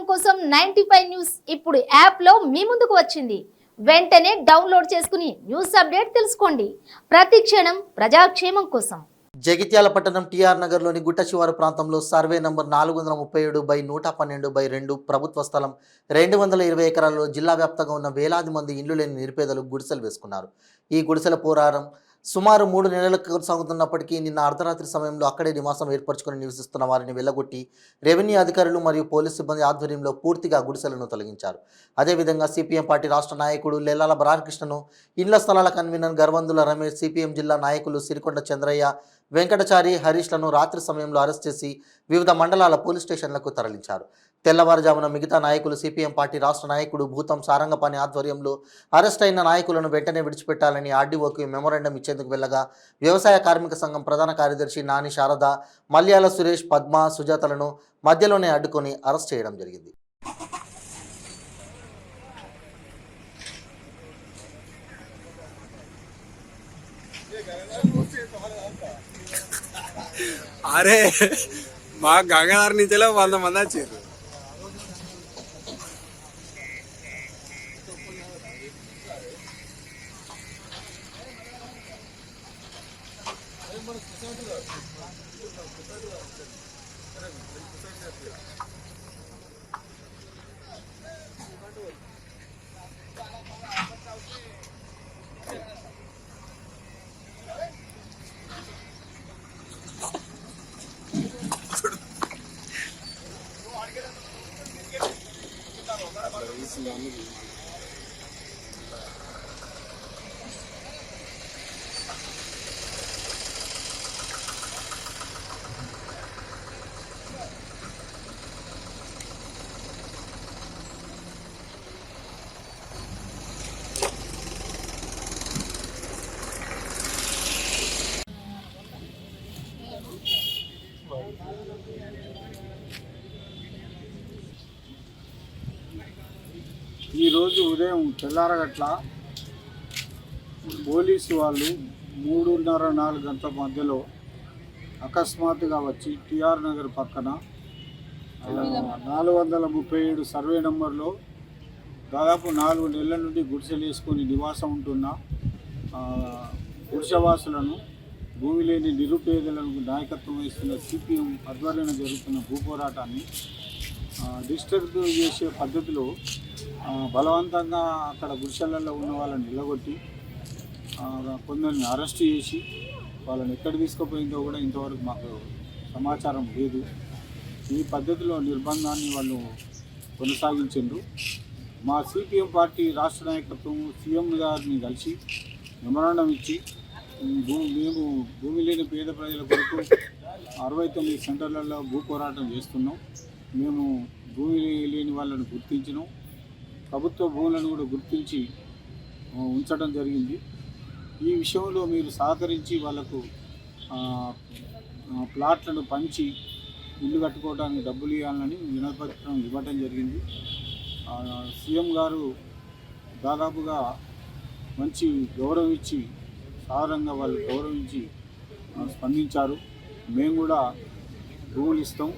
కోసం 95 న్యూస్ ఇప్పుడు యాప్లో మీ ముందుకు వచ్చింది. వెంటనే డౌన్లోడ్ చేసుకుని న్యూస్ అప్డేట్ తెలుసుకోండి. ప్రతి క్షణం ప్రజాక్షేమం కోసం. జగిత్యాల పట్టణం టీఆర్ నగర్లోని గుట్ట శివారు ప్రాంతంలో సర్వే నంబర్ 437/112/2 ప్రభుత్వ స్థలం 220 ఎకరాల్లో జిల్లా వ్యాప్తంగా ఉన్న వేలాది మంది ఇళ్లు లేని నిరుపేదలు గుడిసెలు వేసుకున్నారు. ఈ గుడిసెల పోరాటం సుమారు 3 నెలలకు కొనసాగుతున్నప్పటికీ నిన్న అర్ధరాత్రి సమయంలో అక్కడే నివాసం ఏర్పరచుకొని నివసిస్తున్న వారిని వెళ్లగొట్టి రెవెన్యూ అధికారులు మరియు పోలీసు సిబ్బంది ఆధ్వర్యంలో పూర్తిగా గుడిసెలను తొలగించారు. అదేవిధంగా సిపిఎం పార్టీ రాష్ట్ర నాయకుడు లెల్లాల బరాకృష్ణను, ఇళ్ల స్థలాల కన్వీనర్ గర్వందుల రమేష్, సిపిఎం జిల్లా నాయకులు సిరికొండ చంద్రయ్య, వెంకటచారి, హరీష్లను రాత్రి సమయంలో అరెస్ట్ చేసి వివిధ మండలాల పోలీస్ స్టేషన్లకు తరలించారు. తెల్లవారుజామున మిగతా నాయకులు సిపిఎం పార్టీ రాష్ట్ర నాయకుడు భూతం సారంగపాణి ఆధ్వర్యంలో అరెస్ట్ అయిన నాయకులను వెంటనే విడిచిపెట్టాలని ఆర్డీఓకి మెమోరాండం ఇచ్చేందుకు వెళ్ళగా వ్యవసాయ కార్మిక సంఘం ప్రధాన కార్యదర్శి నాని శారద, మల్యాల సురేష్, పద్మ, సుజాతలను మధ్యలోనే అడ్డుకొని అరెస్ట్ చేయడం జరిగింది. అరే మా గంగాధర్ నుంచే 100 మంది వచ్చారు. ఈరోజు ఉదయం తెల్లారగట్ల పోలీసు వాళ్ళు 3:30-4 గంటల మధ్యలో అకస్మాత్తుగా వచ్చి టీఆర్ నగర్ పక్కన 437 సర్వే నెంబర్లో దాదాపు 4 నెలల నుండి గుడిసెలు వేసుకొని నివాసం ఉంటున్న గుడిసెవాసులను, భూమి లేని నిరుపేదలకు నాయకత్వం వహిస్తున్న సిపిఎం ఆధ్వర్యంలో జరుగుతున్న భూపోరాటాన్ని డిస్టర్బ్ చేసే పద్ధతిలో బలవంతంగా అక్కడ గుడిసెలలో ఉన్న వాళ్ళని నిలగొట్టి కొందరిని అరెస్ట్ చేసి వాళ్ళని ఎక్కడ తీసుకుపోయిందో కూడా ఇంతవరకు మాకు సమాచారం లేదు. ఈ పద్ధతిలో నిర్బంధాన్ని వాళ్ళు కొనసాగించారు. మా సిపిఎం పార్టీ రాష్ట్ర నాయకత్వం సీఎం గారిని కలిసి మెమోరాండం ఇచ్చి మేము భూమి లేని పేద ప్రజల కొరకు 69 సెంటర్లలో భూ పోరాటం చేస్తున్నాం. మేము భూమి లేని వాళ్ళను గుర్తించినాం. ప్రభుత్వ భూములను కూడా గుర్తించి ఉంచడం జరిగింది. ఈ విషయంలో మీరు సహకరించి వాళ్లకు ప్లాట్లను పంచి ఇల్లు కట్టుకోవడానికి డబ్బులు ఇవ్వాలని వినతిపత్రం ఇవ్వడం జరిగింది. సీఎం గారు దాదాపుగా మంచి గౌరవం ఇచ్చి, సాధారణంగా వాళ్ళు గౌరవించి స్పందించారు. మేము కూడా భూములు ఇస్తాం,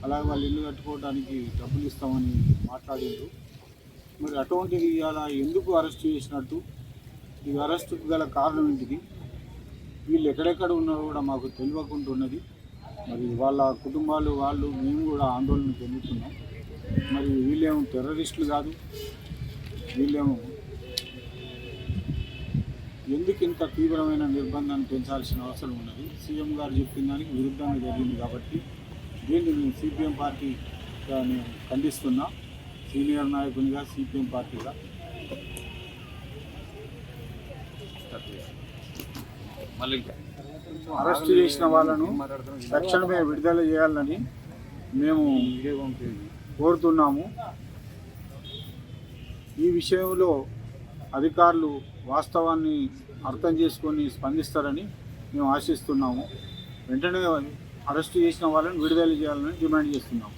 అలాగే వాళ్ళు ఇల్లు కట్టుకోవడానికి డబ్బులు ఇస్తామని మాట్లాడారు. మరి అటువంటిది అలా ఎందుకు అరెస్ట్ చేసినట్టు, ఈ అరెస్టుకు గల కారణం ఏంటిది, వీళ్ళు ఎక్కడెక్కడ ఉన్నారో కూడా మాకు తెలియకుండా ఉన్నది. మరి వాళ్ళ కుటుంబాలు మేము కూడా ఆందోళన చెందుతున్నాం. మరి వీళ్ళేమో టెర్రరిస్టులు కాదు, వీళ్ళేమో ఎందుకు ఇంత తీవ్రమైన నిర్బంధాన్ని పెంచాల్సిన అవసరం ఉన్నది. సీఎం గారు చెప్పిన దానికి విరుద్ధంగా జరిగింది కాబట్టి దీన్ని మేము సిపిఎం పార్టీగా నేను ఖండిస్తున్నా. సీనియర్ నాయకునిగా సిపిఎం పార్టీగా అరెస్ట్ చేసిన వాళ్ళను తక్షణమే విడుదల చేయాలని మేము కోరుతున్నాము. ఈ విషయంలో అధికారులు వాస్తవాన్ని అర్థం చేసుకొని స్పందిస్తారని మేము ఆశిస్తున్నాము. వెంటనే అరెస్ట్ చేసిన వాళ్ళని విడుదల చేయాలని డిమాండ్ చేస్తున్నాము.